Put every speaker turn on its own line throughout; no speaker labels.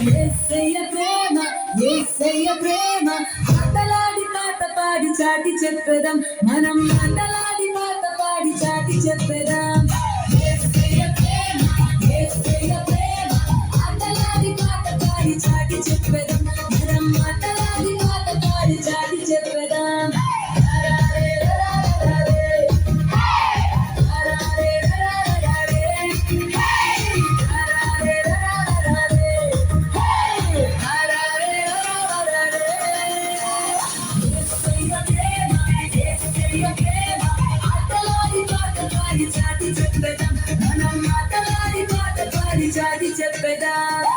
యేసయ్య ప్రేమ యేసయ్య ప్రేమ మాటలాడి పాట పాడి చాటి చెప్పేదాం మనం మాటలాడి పాట పాడి చాటి చెప్పేదాం యేసయ్య ప్రేమ యేసయ్య ప్రేమ మాటలాడి పాట పాడి చాటి చెప్పేదాం మనం మాటలాడి పాట పాడి చాటి చెప్పేదాం చాటి చెప్పేదాం మనం మాటలాడి పాట పాడి చాటి చెప్పేదాం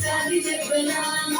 చాటి చెప్పేదాం